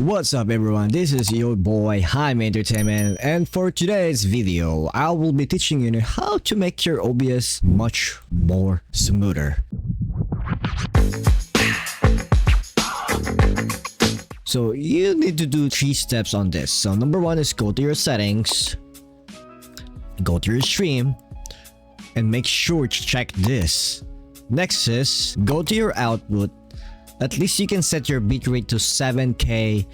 What's up everyone, this is your boy Haymeh Entertainment, and for today's video, I will be teaching you how to make your OBS much more smoother. So you need to do 3 steps on this. So number 1 is go to your settings, go to your stream, and make sure to check this. Next is go to your output. At least you can set your bitrate to 7K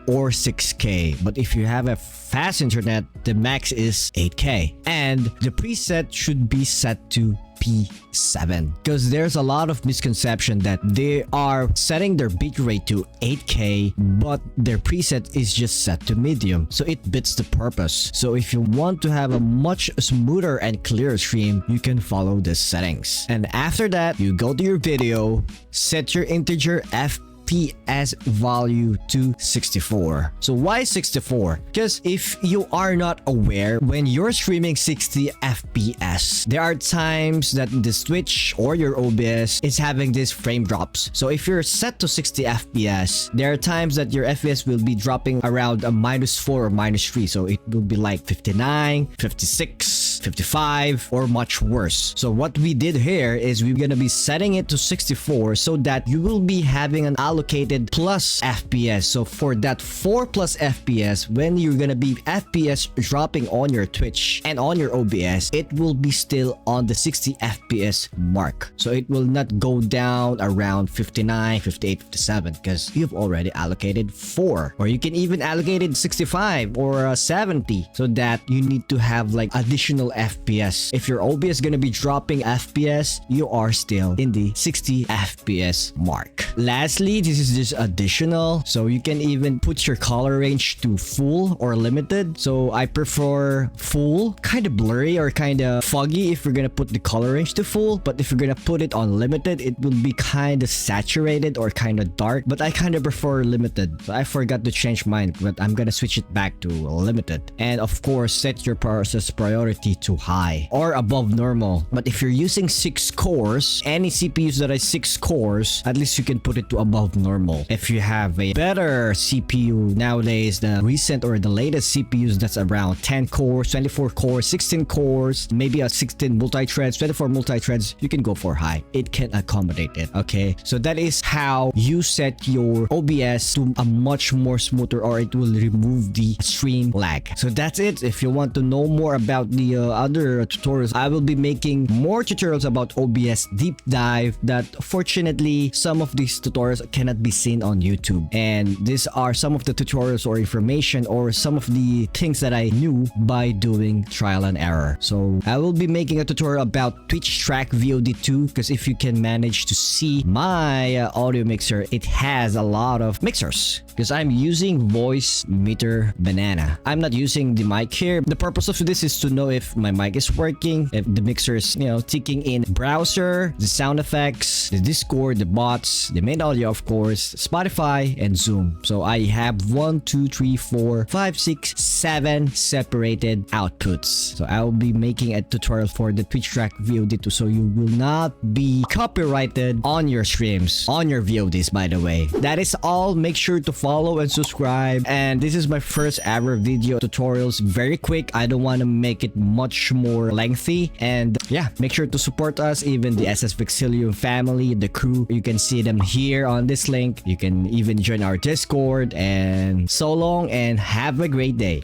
or 6K, but if you have a fast internet, the max is 8K, and the preset should be set to P7, because there's a lot of misconception that they are setting their bitrate to 8K but their preset is just set to medium, so it beats the purpose. So if you want to have a much smoother and clearer stream, you can follow these settings, and after that you go to your video, set your integer FPS value to 64. So why 64? Because if you are not aware, when you're streaming 60 FPS, there are times that the Switch or your OBS is having these frame drops. So if you're set to 60 FPS, there are times that your FPS will be dropping around a -4 or -3. So it will be like 59, 56, 55, or much worse. So what we did here is we're gonna be setting it to 64 so that you will be having an allocated plus FPS. So for that 4 plus FPS, when you're gonna be FPS dropping on your Twitch and on your OBS, it will be still on the 60 FPS mark. So it will not go down around 59, 58, 57 because you've already allocated 4. Or you can even allocate it 65 or 70 so that you need to have like additional FPS. If your OBS is gonna be dropping FPS, you are still in the 60 FPS mark. Lastly, this is just additional, so you can even put your color range to full or limited. So I prefer full, kind of blurry or kind of foggy if we're gonna put the color range to full, but if you're gonna put it on limited, it will be kind of saturated or kind of dark, but I kind of prefer limited. So I forgot to change mine, but I'm gonna switch it back to limited. And of course, set your process priority to high or above normal. But if you're using 6 cores, any CPUs that has 6 cores, at least you can put it to above normal. If you have a better CPU nowadays, the recent or the latest CPUs that's around 10 cores, 24 cores, 16 cores, maybe a 16 multi-threads, 24 multi-threads, you can go for high. It can accommodate it. Okay, so that is how you set your OBS to a much more smoother, or it will remove the stream lag. So that's it. If you want to know more about the other tutorials, I will be making more tutorials about OBS deep dive that fortunately some of these tutorials cannot be seen on YouTube, and these are some of the tutorials or information or some of the things that I knew by doing trial and error. So I will be making a tutorial about Twitch Track VOD2, because if you can manage to see my audio mixer, it has a lot of mixers, because I'm using Voice Meter Banana. I'm not using the mic here. The purpose of this is to know if my mic is working, if the mixer is, taking in browser, the sound effects, the Discord, the bots, the main audio, of course, Spotify, and Zoom. So I have 1, 2, 3, 4, 5, 6, 7 separated outputs. So I will be making a tutorial for the Twitch Track VOD2, so you will not be copyrighted on your streams, on your VODs, by the way. That is all. Make sure to follow and subscribe. And this is my first ever video tutorials. Very quick. I don't want to make it much more lengthy. And yeah, make sure to support us, even the SS Vixilium family, the crew. You can see them here on this link. You can even join our Discord. And so long and have a great day.